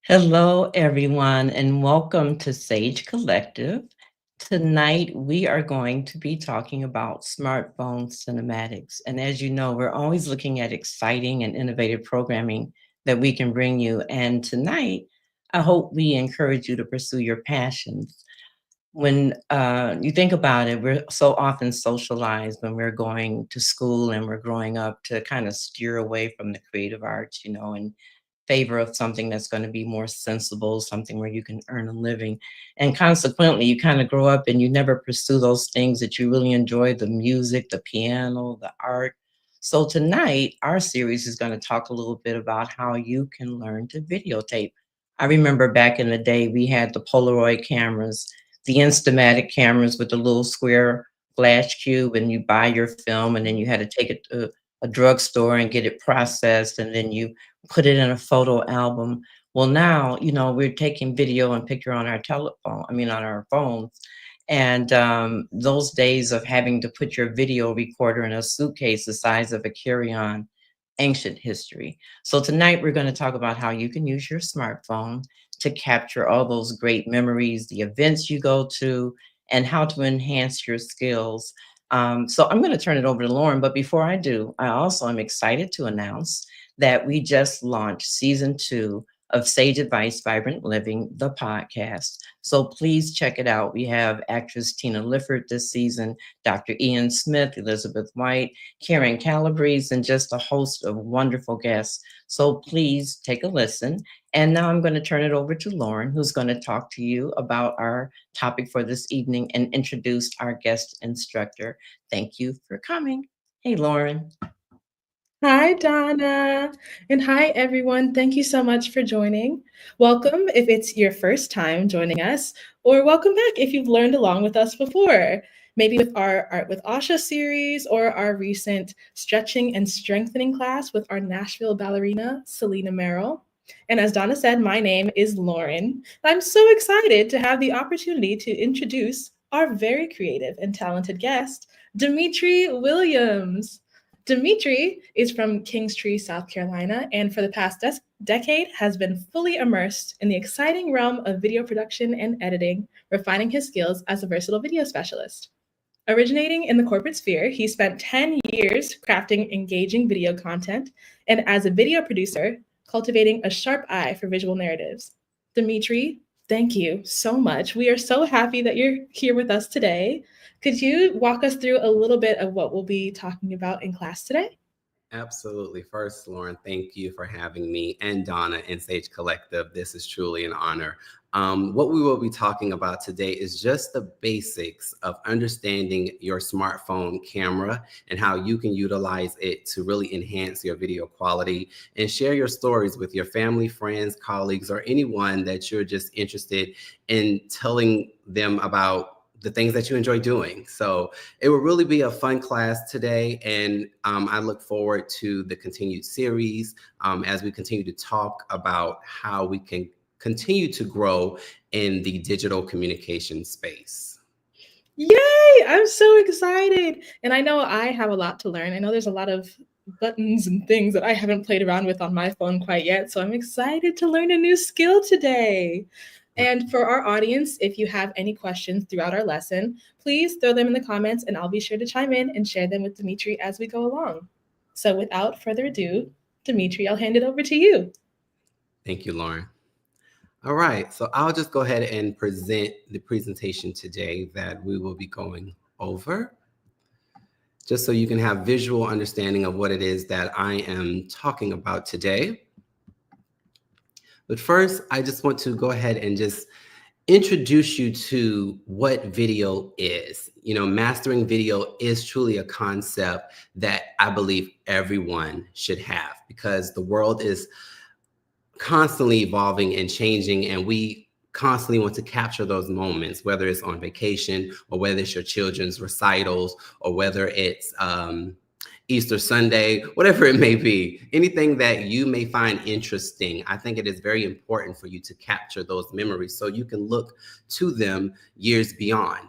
Hello, everyone, and welcome to Sage Collective. Tonight, we are going to be talking about smartphone cinematics. And as you know, we're always looking at exciting and innovative programming that we can bring you. And tonight, I hope we encourage you to pursue your passions. When you think about it, we're so often socialized when we're going to school and we're growing up to kind of steer away from the creative arts, and favor of something that's going to be more sensible, something where you can earn a living. And consequently, you kind of grow up and you never pursue those things that you really enjoy, the music, the piano, the art. So tonight, our series is going to talk a little bit about how you can learn to videotape. I remember back in the day, we had the Polaroid cameras, the Instamatic cameras with the little square flash cube, and you buy your film, and then you had to take it to a drugstore and get it processed, and then you put it in a photo album. Well, now, we're taking video and picture on our telephone, I mean, on our phones. And those days of having to put your video recorder in a suitcase the size of a carry on, ancient history. So tonight we're going to talk about how you can use your smartphone to capture all those great memories, the events you go to, and how to enhance your skills. So I'm going to turn it over to Lauren. But before I do, I also am excited to announce that we just launched season 2 of Sage Advice Vibrant Living, the podcast. So please check it out. We have actress Tina Lifford this season, Dr. Ian Smith, Elizabeth White, Karen Calabrese, and just a host of wonderful guests. So please take a listen. And now I'm going to turn it over to Lauren, who's going to talk to you about our topic for this evening and introduce our guest instructor. Thank you for coming. Hey, Lauren. Hi, Donna. And hi, everyone. Thank you so much for joining. Welcome if it's your first time joining us, or welcome back if you've learned along with us before. Maybe with our Art with Asha series or our recent stretching and strengthening class with our Nashville ballerina, Selena Merrill. And as Donna said, my name is Lauren. I'm so excited to have the opportunity to introduce our very creative and talented guest, Dimitri Williams. Dimitri is from Kingstree, South Carolina, and for the past decade has been fully immersed in the exciting realm of video production and editing, refining his skills as a versatile video specialist. Originating in the corporate sphere, he spent 10 years crafting engaging video content and as a video producer, cultivating a sharp eye for visual narratives. Dimitri, thank you so much. We are so happy that you're here with us today. Could you walk us through a little bit of what we'll be talking about in class today? Absolutely. First, Lauren, thank you for having me and Donna and Sage Collective. This is truly an honor. What we will be talking about today is just the basics of understanding your smartphone camera and how you can utilize it to really enhance your video quality and share your stories with your family, friends, colleagues, or anyone that you're just interested in telling them about the things that you enjoy doing. So it will really be a fun class today. And I look forward to the continued series as we continue to talk about how we can continue to grow in the digital communication space. Yay! I'm so excited. And I know I have a lot to learn. I know there's a lot of buttons and things that I haven't played around with on my phone quite yet. So I'm excited to learn a new skill today. And for our audience, if you have any questions throughout our lesson, please throw them in the comments and I'll be sure to chime in and share them with Dimitri as we go along. So without further ado, Dimitri, I'll hand it over to you. Thank you, Lauren. All right, so I'll just go ahead and present the presentation today that we will be going over, just so you can have visual understanding of what it is that I am talking about today. But first, I just want to go ahead and just introduce you to what video is. You know, mastering video is truly a concept that I believe everyone should have because the world is constantly evolving and changing, and we constantly want to capture those moments, whether it's on vacation or whether it's your children's recitals or whether it's Easter Sunday, whatever it may be, anything that you may find interesting. I think it is very important for you to capture those memories so you can look to them years beyond.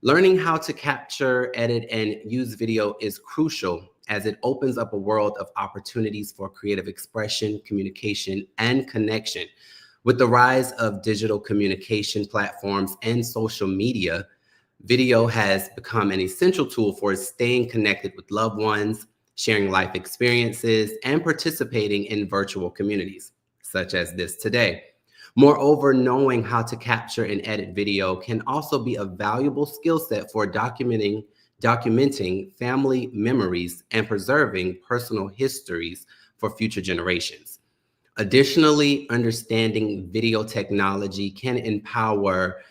Learning how to capture, edit, and use video is crucial as it opens up a world of opportunities for creative expression, communication, and connection. With the rise of digital communication platforms and social media, video has become an essential tool for staying connected with loved ones, sharing life experiences, and participating in virtual communities, such as this today. Moreover, knowing how to capture and edit video can also be a valuable skill set for documenting family memories and preserving personal histories for future generations. Additionally, understanding video technology can empower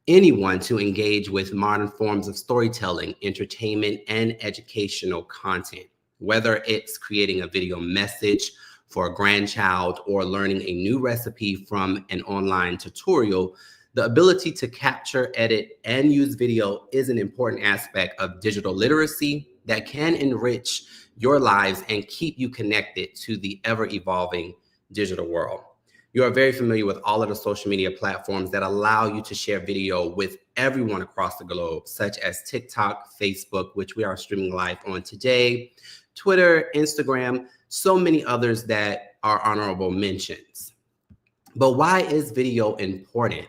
anyone to engage with modern forms of storytelling, entertainment, and educational content, whether it's creating a video message for a grandchild or learning a new recipe from an online tutorial. The ability to capture, edit, and use video is an important aspect of digital literacy that can enrich your lives and keep you connected to the ever-evolving digital world. You are very familiar with all of the social media platforms that allow you to share video with everyone across the globe, such as TikTok, Facebook, which we are streaming live on today, Twitter, Instagram, so many others that are honorable mentions. But why is video important?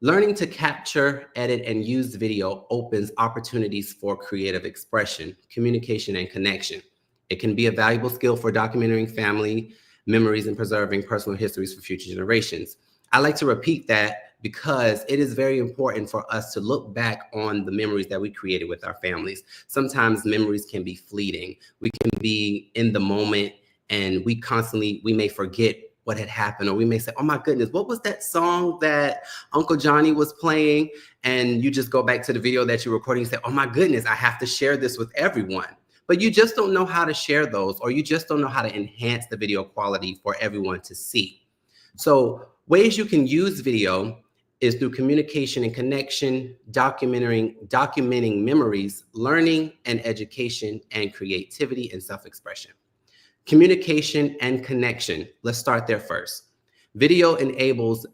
Learning to capture, edit, and use video opens opportunities for creative expression, communication, and connection. It can be a valuable skill for documenting family memories and preserving personal histories for future generations. I like to repeat that because it is very important for us to look back on the memories that we created with our families. Sometimes memories can be fleeting. We can be in the moment and we may forget what had happened, or we may say, oh my goodness, what was that song that Uncle Johnny was playing? And you just go back to the video that you're recording and say, oh my goodness, I have to share this with everyone. But you just don't know how to share those, or you just don't know how to enhance the video quality for everyone to see. So ways you can use video is through communication and connection, documenting memories, learning and education, and creativity and self-expression. Communication and connection. Let's start there first. Video enables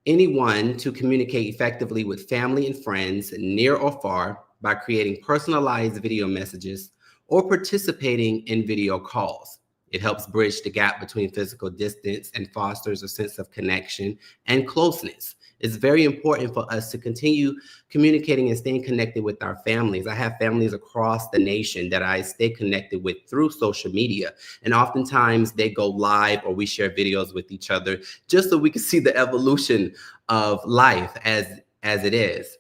anyone to communicate effectively with family and friends near or far by creating personalized video messages or participating in video calls. It helps bridge the gap between physical distance and fosters a sense of connection and closeness. It's very important for us to continue communicating and staying connected with our families. I have families across the nation that I stay connected with through social media. And oftentimes they go live or we share videos with each other just so we can see the evolution of life as it is.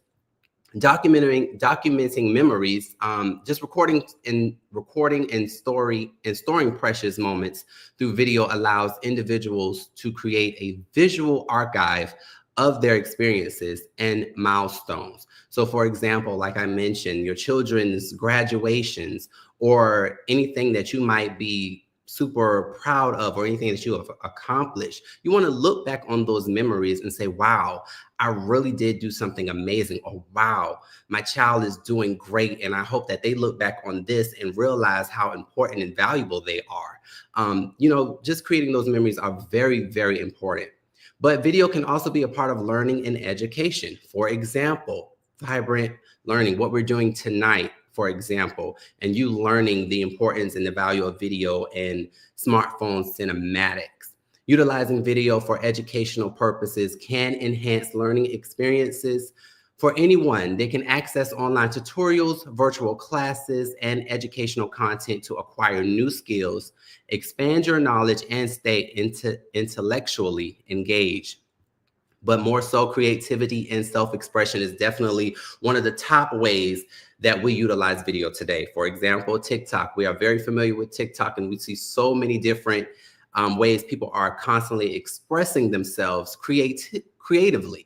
Documenting memories, just recording and storing precious moments through video allows individuals to create a visual archive of their experiences and milestones. So for example, like I mentioned, your children's graduations or anything that you might be super proud of or anything that you have accomplished, you want to look back on those memories and say, wow, I really did do something amazing. Or wow, my child is doing great. And I hope that they look back on this and realize how important and valuable they are. Just creating those memories are very, very important. But video can also be a part of learning and education. For example, vibrant learning, what we're doing tonight, for example, and you learning the importance and the value of video and smartphone cinematics. Utilizing video for educational purposes can enhance learning experiences for anyone. They can access online tutorials, virtual classes, and educational content to acquire new skills, expand your knowledge, and stay intellectually engaged. But more so, creativity and self-expression is definitely one of the top ways that we utilize video today. For example, TikTok. We are very familiar with TikTok, and we see so many different ways people are constantly expressing themselves creatively.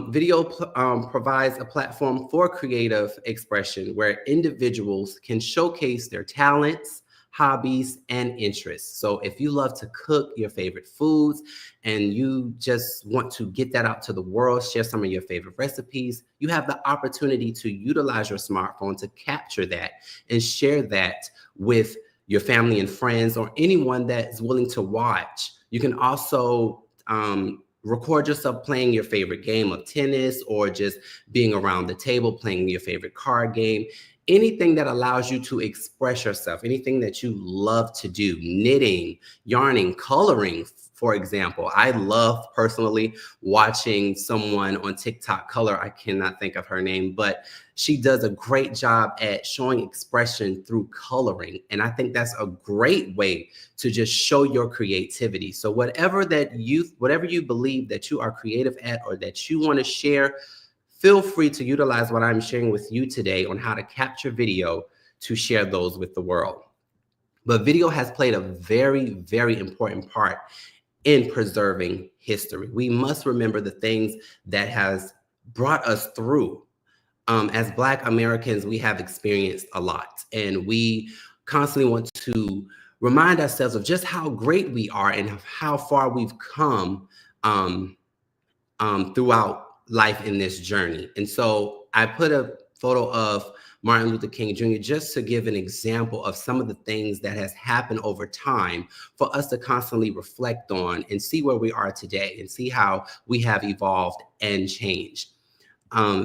Video provides a platform for creative expression where individuals can showcase their talents, hobbies, and interests. So if you love to cook your favorite foods and you just want to get that out to the world, share some of your favorite recipes, you have the opportunity to utilize your smartphone to capture that and share that with your family and friends or anyone that is willing to watch. You can also record yourself playing your favorite game of tennis or just being around the table playing your favorite card game. anything that allows you to express yourself, anything that you love to do, knitting, yarning, coloring, for example. I love personally watching someone on TikTok color. I cannot think of her name, but she does a great job at showing expression through coloring. And I think that's a great way to just show your creativity. So whatever you believe that you are creative at or that you want to share, feel free to utilize what I'm sharing with you today on how to capture video to share those with the world. But video has played a very, very important part in preserving history. We must remember the things that has brought us through. As Black Americans, we have experienced a lot, and we constantly want to remind ourselves of just how great we are and how far we've come throughout life in this journey. And so I put a photo of Martin Luther King Jr. just to give an example of some of the things that has happened over time for us to constantly reflect on and see where we are today and see how we have evolved and changed.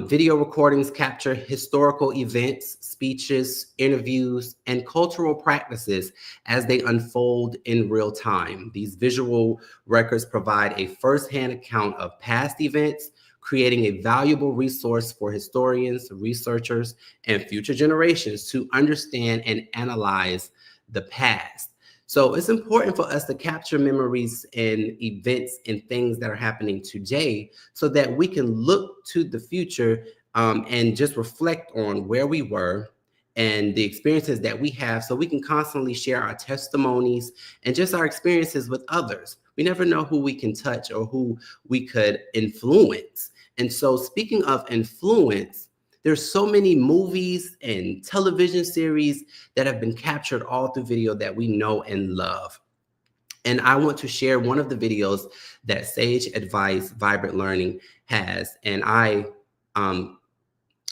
Video recordings capture historical events, speeches, interviews, and cultural practices as they unfold in real time. These visual records provide a firsthand account of past events, creating a valuable resource for historians, researchers, and future generations to understand and analyze the past. So it's important for us to capture memories and events and things that are happening today so that we can look to the future and just reflect on where we were and the experiences that we have, so we can constantly share our testimonies and just our experiences with others. We never know who we can touch or who we could influence. And so speaking of influence, there's so many movies and television series that have been captured all through video that we know and love. And I want to share one of the videos that Sage Advice Vibrant Learning has. And I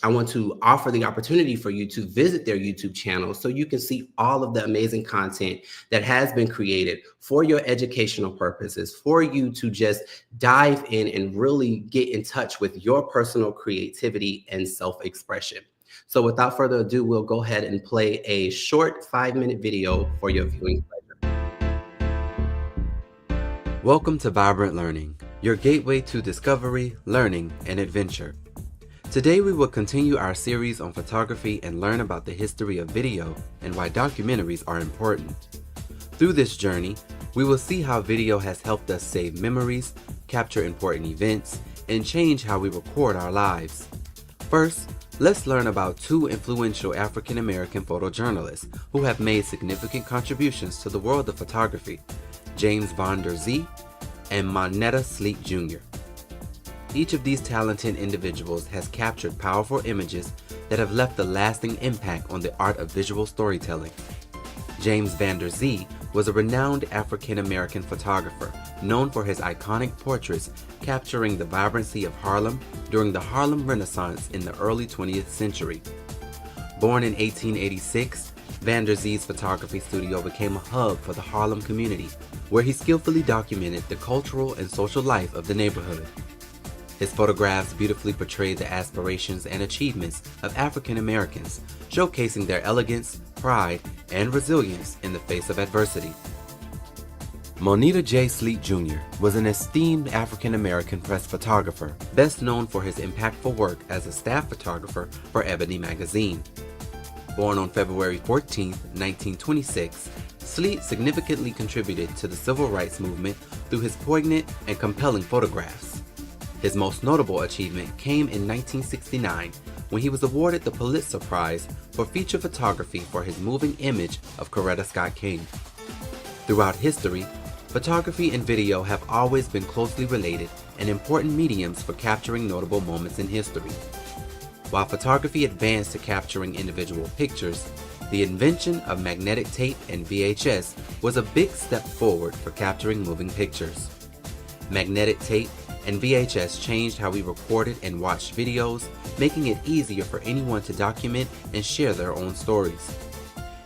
want to offer the opportunity for you to visit their YouTube channel so you can see all of the amazing content that has been created for your educational purposes, for you to just dive in and really get in touch with your personal creativity and self-expression. So without further ado, we'll go ahead and play a short 5-minute video for your viewing pleasure. Welcome to Vibrant Learning, your gateway to discovery, learning, and adventure. Today we will continue our series on photography and learn about the history of video and why documentaries are important. Through this journey, we will see how video has helped us save memories, capture important events, and change how we record our lives. First, let's learn about two influential African American photojournalists who have made significant contributions to the world of photography, James Van Der Zee and Moneta Sleet Jr. Each of these talented individuals has captured powerful images that have left a lasting impact on the art of visual storytelling. James Van Der Zee was a renowned African-American photographer known for his iconic portraits capturing the vibrancy of Harlem during the Harlem Renaissance in the early 20th century. Born in 1886, Van Der Zee's photography studio became a hub for the Harlem community, where he skillfully documented the cultural and social life of the neighborhood. His photographs beautifully portray the aspirations and achievements of African Americans, showcasing their elegance, pride, and resilience in the face of adversity. Moneta J. Sleet Jr. was an esteemed African American press photographer, best known for his impactful work as a staff photographer for Ebony magazine. Born on February 14, 1926, Sleet significantly contributed to the civil rights movement through his poignant and compelling photographs. His most notable achievement came in 1969 when he was awarded the Pulitzer Prize for feature photography for his moving image of Coretta Scott King. Throughout history, photography and video have always been closely related and important mediums for capturing notable moments in history. While photography advanced to capturing individual pictures, the invention of magnetic tape and VHS was a big step forward for capturing moving pictures. Magnetic tape and VHS changed how we recorded and watched videos, making it easier for anyone to document and share their own stories.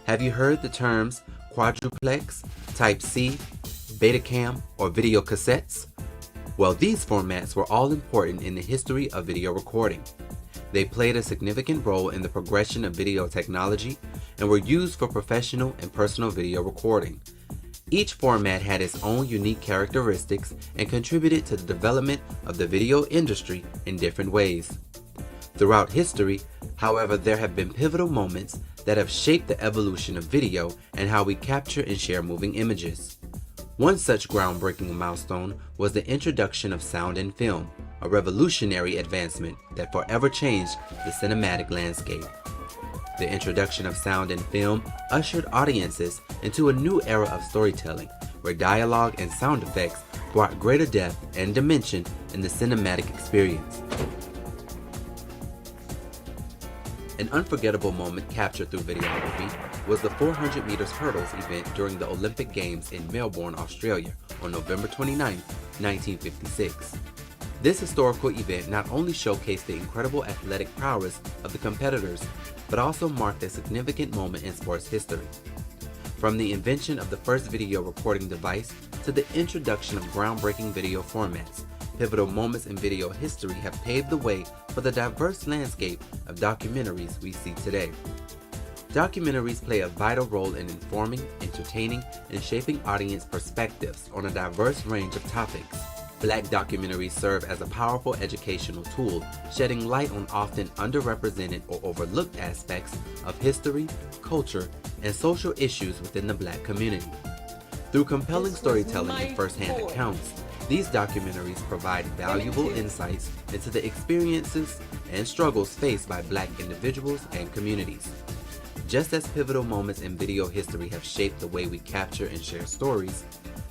Have you heard the terms quadruplex, Type C, Betacam, or video cassettes? Well, these formats were all important in the history of video recording. They played a significant role in the progression of video technology and were used for professional and personal video recording. Each format had its own unique characteristics and contributed to the development of the video industry in different ways. Throughout history, however, there have been pivotal moments that have shaped the evolution of video and how we capture and share moving images. One such groundbreaking milestone was the introduction of sound and film, a revolutionary advancement that forever changed the cinematic landscape. The introduction of sound and film ushered audiences into a new era of storytelling, where dialogue and sound effects brought greater depth and dimension in the cinematic experience. An unforgettable moment captured through videography was the 400 meters hurdles event during the Olympic Games in Melbourne, Australia on November 29, 1956. This historical event not only showcased the incredible athletic prowess of the competitors, but also marked a significant moment in sports history. From the invention of the first video recording device to the introduction of groundbreaking video formats, pivotal moments in video history have paved the way for the diverse landscape of documentaries we see today. Documentaries play a vital role in informing, entertaining, and shaping audience perspectives on a diverse range of topics. Black documentaries serve as a powerful educational tool, shedding light on often underrepresented or overlooked aspects of history, culture, and social issues within the Black community. Through compelling storytelling and first-hand accounts, these documentaries provide valuable insights into the experiences and struggles faced by Black individuals and communities. Just as pivotal moments in video history have shaped the way we capture and share stories,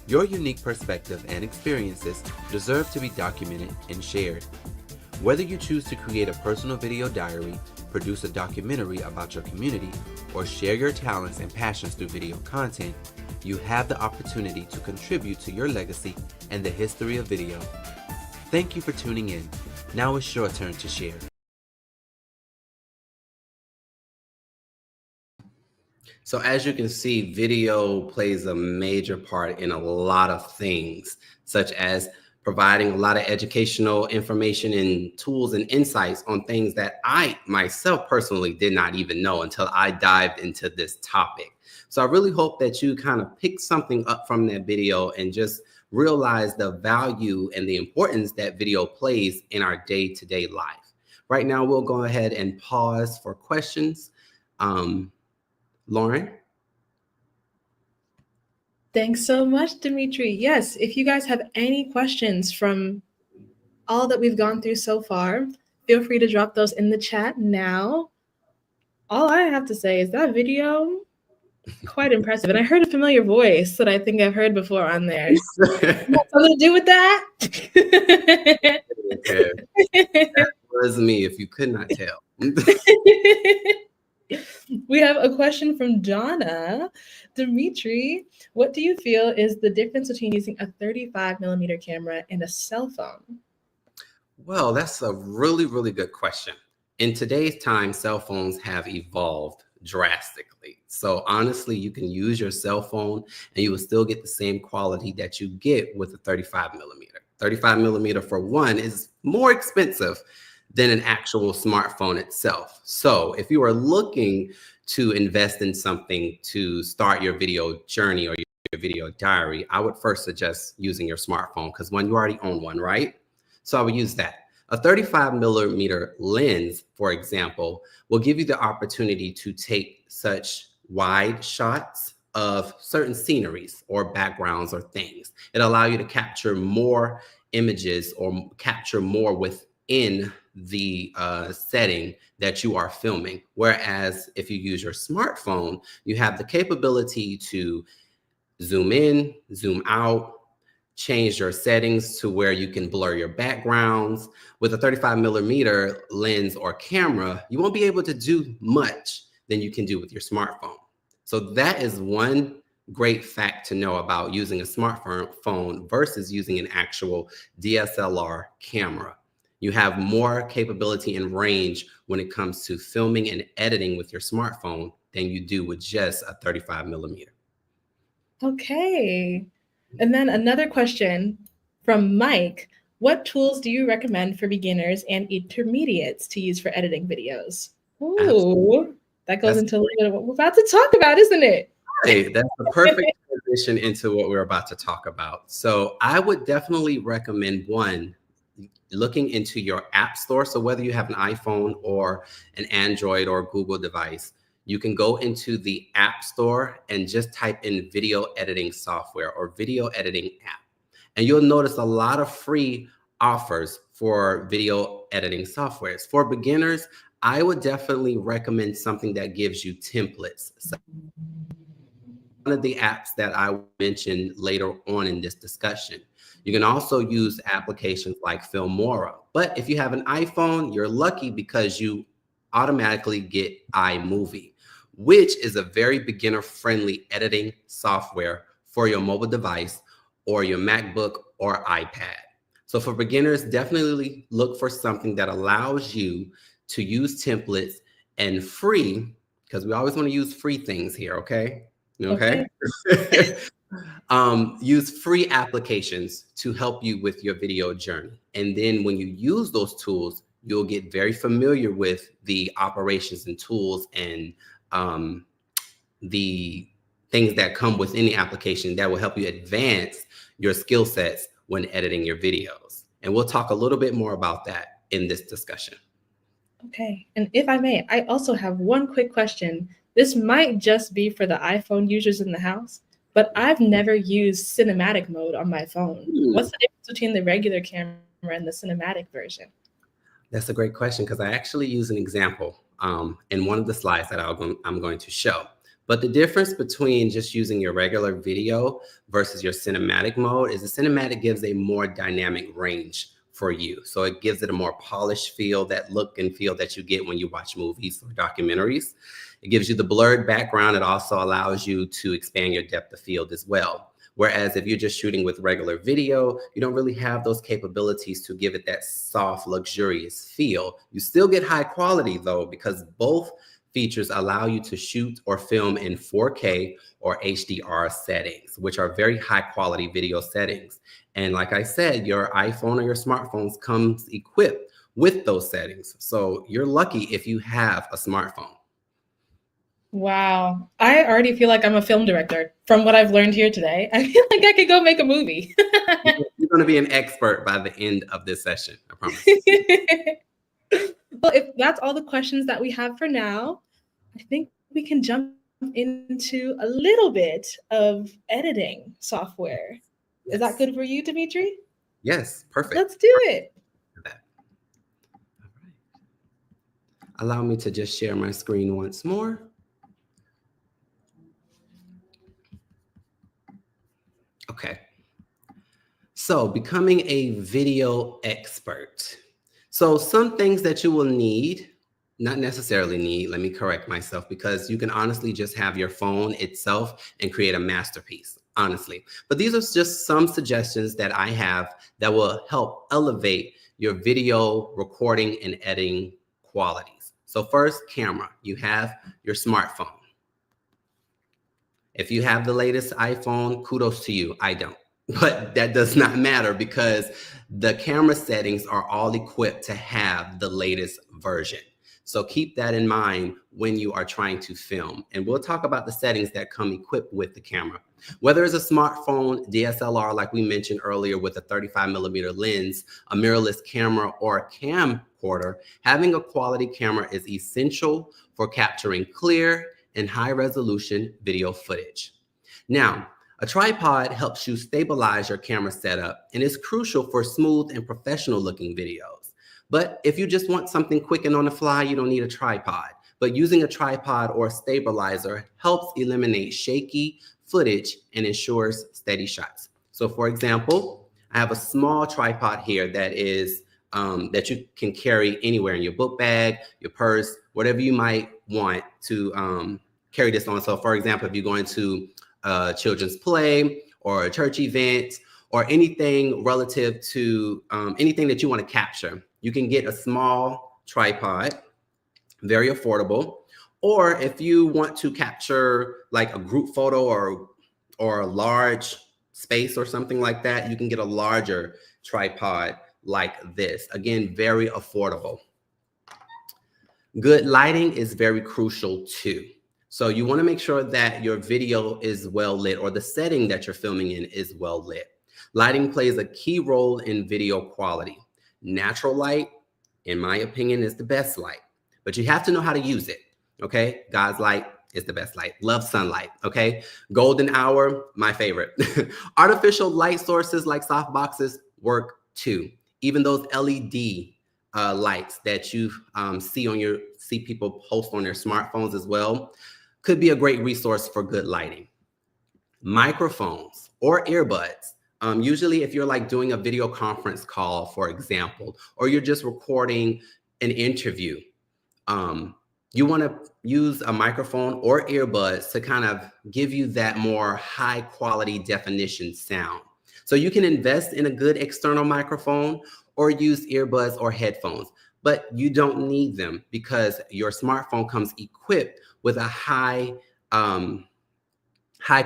your unique perspective and experiences deserve to be documented and shared. Whether you choose to create a personal video diary, produce a documentary about your community, or share your talents and passions through video content, you have the opportunity to contribute to your legacy and the history of video. Thank you for tuning in. Now it's your turn to share. So as you can see, video plays a major part in a lot of things, such as providing a lot of educational information and tools and insights on things that I myself personally did not even know until I dived into this topic. So I really hope that you kind of pick something up from that video and just realize the value and the importance that video plays in our day-to-day life. Right now, we'll go ahead and pause for questions. Lauren? Thanks so much, Dimitri. Yes, if you guys have any questions from all that we've gone through so far, feel free to drop those in the chat now. All I have to say is that video, quite impressive. And I heard a familiar voice that I think I've heard before on there. Something to do with that? That was me, if you could not tell. We have a question from Donna. Dimitri, what do you feel is the difference between using a 35mm camera and a cell phone? Well, that's a really, really good question. In today's time, cell phones have evolved drastically. So honestly, you can use your cell phone and you will still get the same quality that you get with a 35mm. 35mm, for one, is more expensive than an actual smartphone itself. So if you are looking to invest in something to start your video journey or your video diary, I would first suggest using your smartphone, because one, you already own one, right? So I would use that. A 35mm lens, for example, will give you the opportunity to take such wide shots of certain sceneries or backgrounds or things. It allows you to capture more images or capture more within the setting that you are filming. Whereas if you use your smartphone, you have the capability to zoom in, zoom out, change your settings to where you can blur your backgrounds. With a 35mm lens or camera, you won't be able to do much than you can do with your smartphone. So that is one great fact to know about using a smartphone versus using an actual DSLR camera. You have more capability and range when it comes to filming and editing with your smartphone than you do with just a 35mm. Okay. And then another question from Mike. What tools do you recommend for beginners and intermediates to use for editing videos? Absolutely. Ooh, that goes That's into a little bit of what we're about to talk about, isn't it? right. That's a perfect transition into what we're about to talk about. So I would definitely recommend one, looking into your app store. So whether you have an iPhone or an Android or Google device, you can go into the app store and just type in video editing software or video editing app. And you'll notice a lot of free offers for video editing softwares. For beginners, I would definitely recommend something that gives you templates. So one of the apps that I mentioned later on in this discussion. You can also use applications like Filmora. But if you have an iPhone, you're lucky because you automatically get iMovie, which is a very beginner-friendly editing software for your mobile device or your MacBook or iPad. So for beginners, definitely look for something that allows you to use templates and free, because we always want to use free things here, okay? Okay. Use free applications to help you with your video journey. And then when you use those tools, you'll get very familiar with the operations and tools and the things that come within the application that will help you advance your skill sets when editing your videos. And we'll talk a little bit more about that in this discussion. Okay, and if I may, I also have one quick question. This might just be for the iPhone users in the house, but I've never used cinematic mode on my phone. What's the difference between the regular camera and the cinematic version? That's a great question because I actually use an example in one of the slides that I'm going to show. But the difference between just using your regular video versus your cinematic mode is the cinematic gives a more dynamic range for you. So it gives it a more polished feel, that look and feel that you get when you watch movies or documentaries. It gives you the blurred background. It also allows you to expand your depth of field as well. Whereas if you're just shooting with regular video, you don't really have those capabilities to give it that soft, luxurious feel. You still get high quality though, because both features allow you to shoot or film in 4K or HDR settings, which are very high quality video settings. And like I said, your iPhone or your smartphones comes equipped with those settings. So you're lucky if you have a smartphone. Wow, I already feel like I'm a film director from what I've learned here today. I feel like I could go make a movie. You're going to be an expert by the end of this session, I promise. Well, if that's all the questions that we have for now, I think we can jump into a little bit of editing software. Yes. Is that good for you, Dimitri? Yes, perfect. Let's do it. All right. Allow me to just share my screen once more. Okay. So becoming a video expert. So some things that you will need, not necessarily need, let me correct myself, because you can honestly just have your phone itself and create a masterpiece, honestly. But these are just some suggestions that I have that will help elevate your video recording and editing qualities. So first, camera. You have your smartphone. If you have the latest iPhone, kudos to you. I don't. But that does not matter because the camera settings are all equipped to have the latest version. So keep that in mind when you are trying to film. And we'll talk about the settings that come equipped with the camera. Whether it's a smartphone, DSLR, like we mentioned earlier, with a 35mm lens, a mirrorless camera, or a camcorder, having a quality camera is essential for capturing clear and high resolution video footage. Now, a tripod helps you stabilize your camera setup and is crucial for smooth and professional looking videos. But if you just want something quick and on the fly, you don't need a tripod. But using a tripod or a stabilizer helps eliminate shaky footage and ensures steady shots. So for example, I have a small tripod here that is that you can carry anywhere in your book bag, your purse, whatever you might want to carry this on. So for example, if you're going to a children's play or a church event or anything relative to anything that you want to capture, you can get a small tripod, very affordable. Or if you want to capture like a group photo or a large space or something like that, you can get a larger tripod like this. Again, very affordable. Good lighting is very crucial too. So you want to make sure that your video is well lit, or the setting that you're filming in is well lit. Lighting plays a key role in video quality. Natural light, in my opinion, is the best light, but you have to know how to use it. Okay, God's light is the best light. Love sunlight. Okay, golden hour, my favorite. Artificial light sources like soft boxes work too. Even those LED lights that you see people post on their smartphones as well could be a great resource for good lighting. Microphones or earbuds. Usually if you're like doing a video conference call, for example, or you're just recording an interview, you want to use a microphone or earbuds to kind of give you that more high quality definition sound. So you can invest in a good external microphone or use earbuds or headphones, but you don't need them because your smartphone comes equipped with a high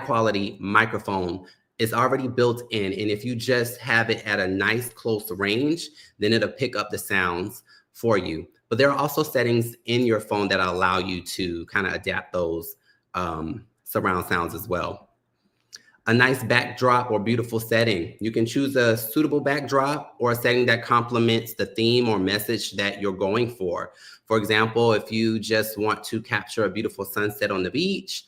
quality microphone. It's already built in, and if you just have it at a nice close range, then it'll pick up the sounds for you. But there are also settings in your phone that allow you to kind of adapt those surround sounds as well. A nice backdrop or beautiful setting. You can choose a suitable backdrop or a setting that complements the theme or message that you're going for. For example, if you just want to capture a beautiful sunset on the beach,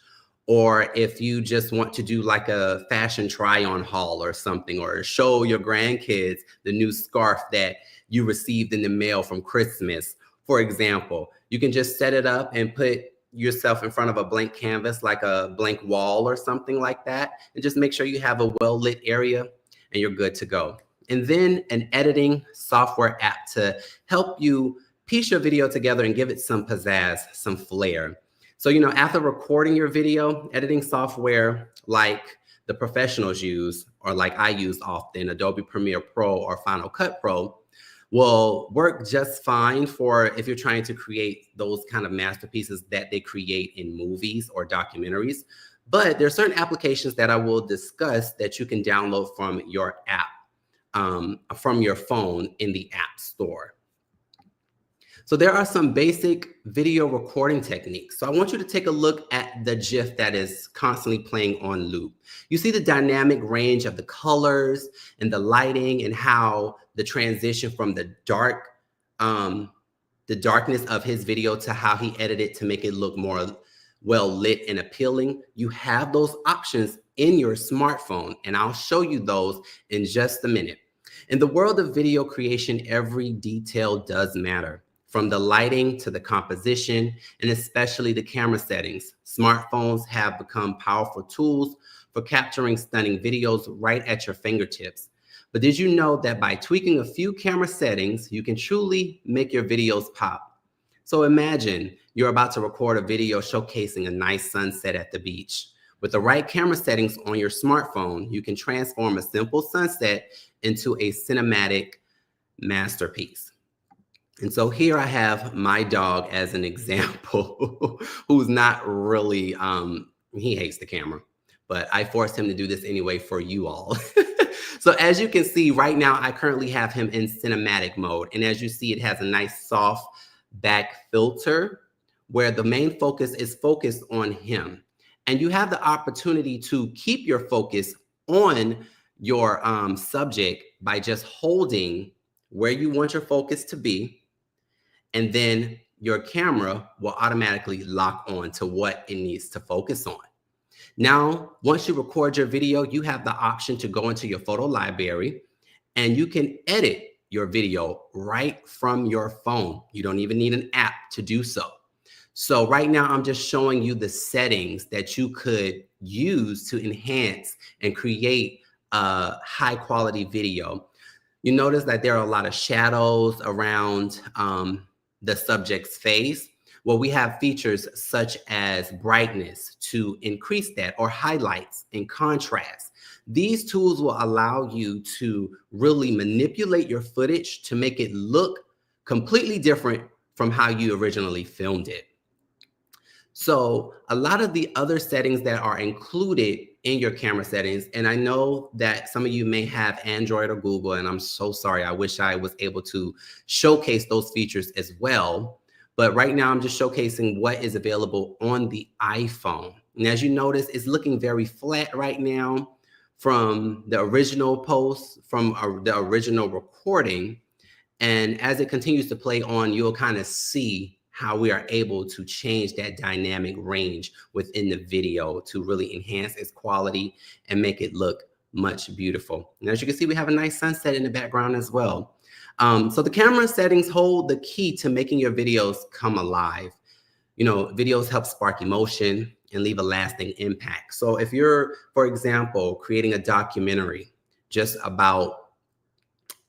or if you just want to do like a fashion try-on haul or something, or show your grandkids the new scarf that you received in the mail from Christmas, for example, you can just set it up and put yourself in front of a blank canvas, like a blank wall or something like that, and just make sure you have a well-lit area and you're good to go. And then an editing software app to help you piece your video together and give it some pizzazz, some flair. So, after recording your video, editing software like the professionals use, or like I use often, Adobe Premiere Pro or Final Cut Pro, will work just fine for if you're trying to create those kind of masterpieces that they create in movies or documentaries. But there are certain applications that I will discuss that you can download from your app, from your phone in the App Store. So there are some basic video recording techniques. So I want you to take a look at the GIF that is constantly playing on loop. You see the dynamic range of the colors and the lighting, and how the transition from the darkness of his video to how he edited to make it look more well lit and appealing. You have those options in your smartphone, and I'll show you those in just a minute. In the world of video creation, every detail does matter. From the lighting to the composition, and especially the camera settings. Smartphones have become powerful tools for capturing stunning videos right at your fingertips. But did you know that by tweaking a few camera settings, you can truly make your videos pop? So imagine you're about to record a video showcasing a nice sunset at the beach. With the right camera settings on your smartphone, you can transform a simple sunset into a cinematic masterpiece. And so here I have my dog as an example, who's not really, he hates the camera, but I forced him to do this anyway for you all. So as you can see right now, I currently have him in cinematic mode. And as you see, it has a nice soft back filter where the main focus is focused on him. And you have the opportunity to keep your focus on your subject by just holding where you want your focus to be. And then your camera will automatically lock on to what it needs to focus on. Now, once you record your video, you have the option to go into your photo library and you can edit your video right from your phone. You don't even need an app to do so. So right now, I'm just showing you the settings that you could use to enhance and create a high quality video. You notice that there are a lot of shadows around the subject's face. Well, we have features such as brightness to increase that, or highlights and contrast. These tools will allow you to really manipulate your footage to make it look completely different from how you originally filmed it. So a lot of the other settings that are included in your camera settings, and I know that some of you may have Android or Google, and I'm so sorry. I wish I was able to showcase those features as well. But right now I'm just showcasing what is available on the iPhone. And as you notice, it's looking very flat right now from the original post, from the original recording. And as it continues to play on, you'll kind of see how we are able to change that dynamic range within the video to really enhance its quality and make it look much beautiful. And as you can see, we have a nice sunset in the background as well. So the camera settings hold the key to making your videos come alive. You know, videos help spark emotion and leave a lasting impact. So if you're, for example, creating a documentary just about,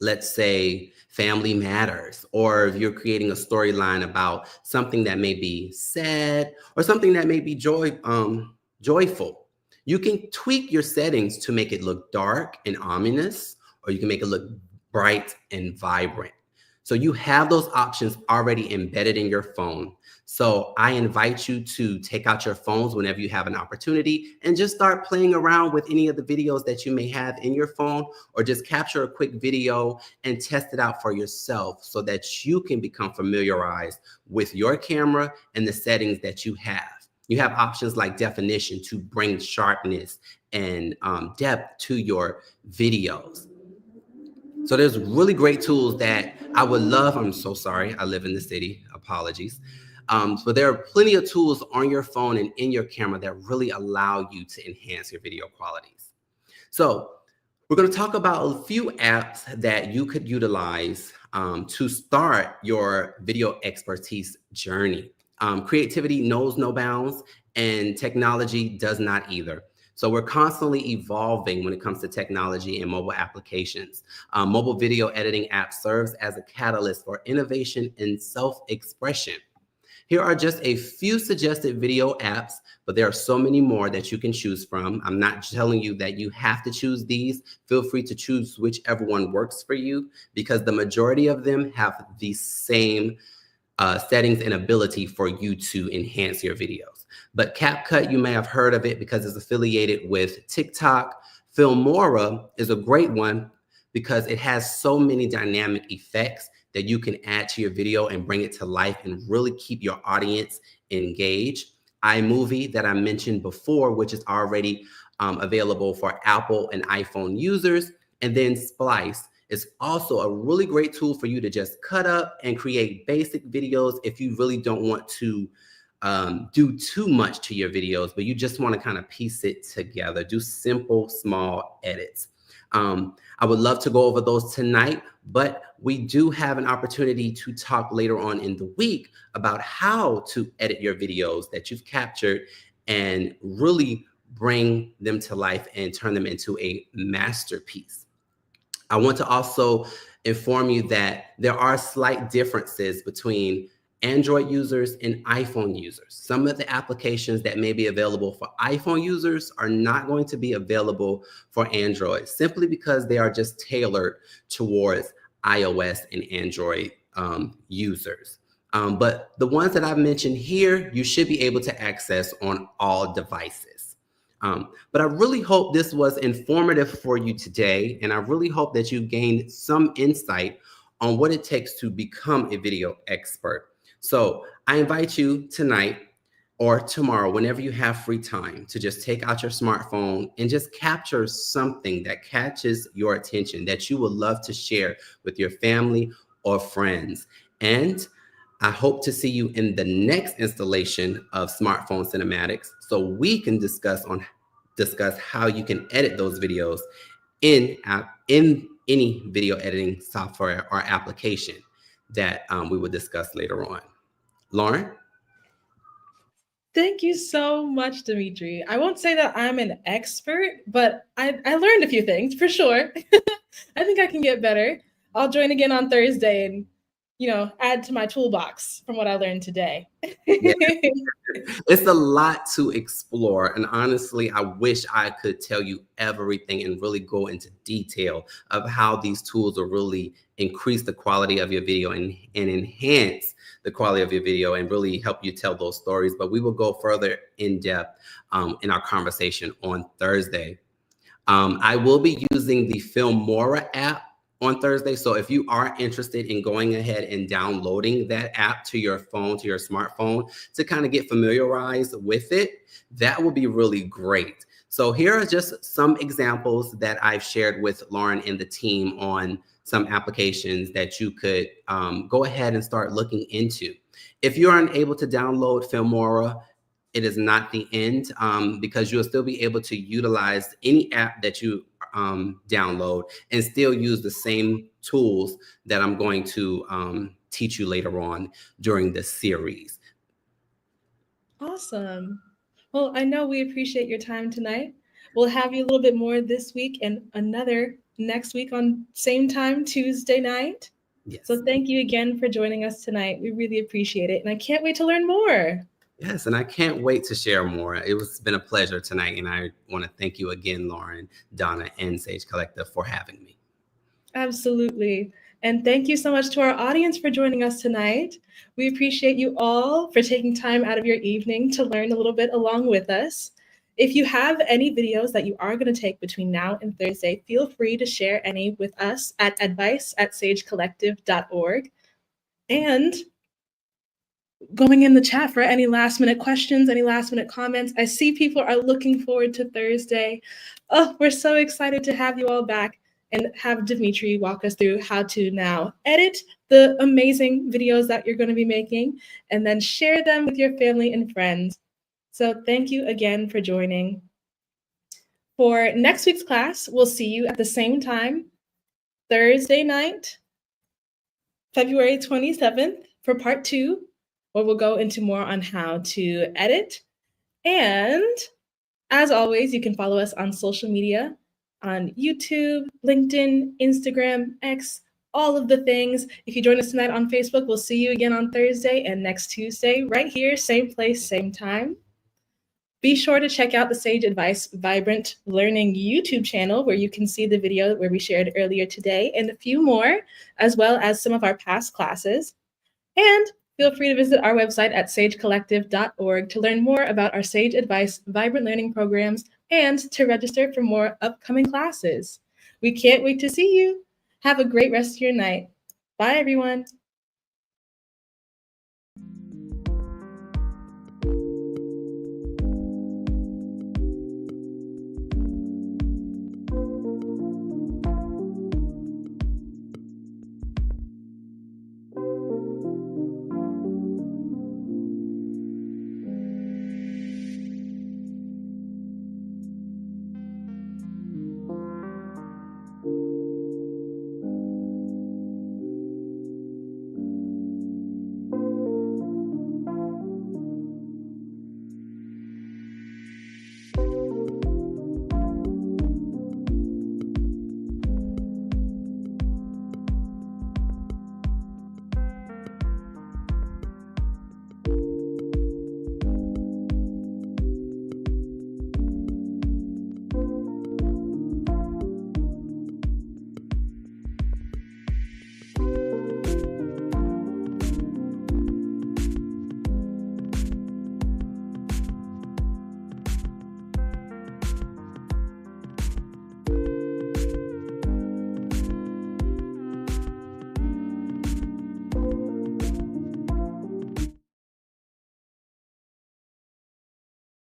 let's say, family matters, or if you're creating a storyline about something that may be sad or something that may be joyful, you can tweak your settings to make it look dark and ominous, or you can make it look bright and vibrant. So you have those options already embedded in your phone. So I invite you to take out your phones whenever you have an opportunity and just start playing around with any of the videos that you may have in your phone, or just capture a quick video and test it out for yourself so that you can become familiarized with your camera and the settings that you have. You have options like definition to bring sharpness and depth to your videos. So there's really great tools that I would love. I'm so sorry. I live in the city. Apologies. But there are plenty of tools on your phone and in your camera that really allow you to enhance your video qualities. So we're going to talk about a few apps that you could utilize to start your video expertise journey. Creativity knows no bounds, and technology does not either. So we're constantly evolving when it comes to technology and mobile applications. Mobile video editing app serves as a catalyst for innovation and self-expression. Here are just a few suggested video apps, but there are so many more that you can choose from. I'm not telling you that you have to choose these. Feel free to choose whichever one works for you, because the majority of them have the same settings and ability for you to enhance your videos. But CapCut, you may have heard of it because it's affiliated with TikTok. Filmora is a great one because it has so many dynamic effects that you can add to your video and bring it to life and really keep your audience engaged. iMovie, that I mentioned before, which is already available for Apple and iPhone users. And then Splice is also a really great tool for you to just cut up and create basic videos if you really don't want to do too much to your videos, but you just want to kind of piece it together, do simple, small edits. I would love to go over those tonight, but we do have an opportunity to talk later on in the week about how to edit your videos that you've captured and really bring them to life and turn them into a masterpiece. I want to also inform you that there are slight differences between Android users and iPhone users. Some of the applications that may be available for iPhone users are not going to be available for Android, simply because they are just tailored towards iOS and Android users. But the ones that I've mentioned here, you should be able to access on all devices. But I really hope this was informative for you today, and I really hope that you gained some insight on what it takes to become a video expert. So I invite you tonight or tomorrow, whenever you have free time, to just take out your smartphone and just capture something that catches your attention that you would love to share with your family or friends. And I hope to see you in the next installation of Smartphone Cinematics so we can discuss how you can edit those videos in any video editing software or application that we will discuss later on. Lauren? Thank you so much, Dimitri. I won't say that I'm an expert, but I learned a few things for sure. I think I can get better. I'll join again on Thursday and add to my toolbox from what I learned today. Yeah. It's a lot to explore. And honestly, I wish I could tell you everything and really go into detail of how these tools will really increase the quality of your video and enhance the quality of your video and really help you tell those stories. But we will go further in depth in our conversation on Thursday. I will be using the Filmora app on Thursday. So if you are interested in going ahead and downloading that app to your phone, to your smartphone, to kind of get familiarized with it, that will be really great. So here are just some examples that I've shared with Lauren and the team on some applications that you could go ahead and start looking into. If you are unable to download Filmora, it is not the end, because you'll still be able to utilize any app that you download and still use the same tools that I'm going to teach you later on during this series. Awesome. Well, I know we appreciate your time tonight. We'll have you a little bit more this week and another next week on same time, Tuesday night. Yes. So thank you again for joining us tonight. We really appreciate it. And I can't wait to learn more. Yes, and I can't wait to share more. It's been a pleasure tonight. And I want to thank you again, Lauren, Donna, and Sage Collective for having me. Absolutely. And thank you so much to our audience for joining us tonight. We appreciate you all for taking time out of your evening to learn a little bit along with us. If you have any videos that you are going to take between now and Thursday, feel free to share any with us at advice@sagecollective.org. And going in the chat for any last minute questions, any last minute comments. I see people are looking forward to Thursday. Oh, we're so excited to have you all back and have Dimitri walk us through how to now edit the amazing videos that you're going to be making and then share them with your family and friends. So thank you again for joining. For next week's class, we'll see you at the same time, Thursday night, February 27th for part 2. Where we'll go into more on how to edit. And as always, you can follow us on social media, on YouTube, LinkedIn, Instagram, X, all of the things. If you join us tonight on Facebook, we'll see you again on Thursday and next Tuesday, right here, same place, same time. Be sure to check out the Sage Advice Vibrant Learning YouTube channel where you can see the video where we shared earlier today and a few more, as well as some of our past classes. And feel free to visit our website at sagecollective.org to learn more about our Sage Advice Vibrant Learning programs and to register for more upcoming classes. We can't wait to see you. Have a great rest of your night. Bye, everyone.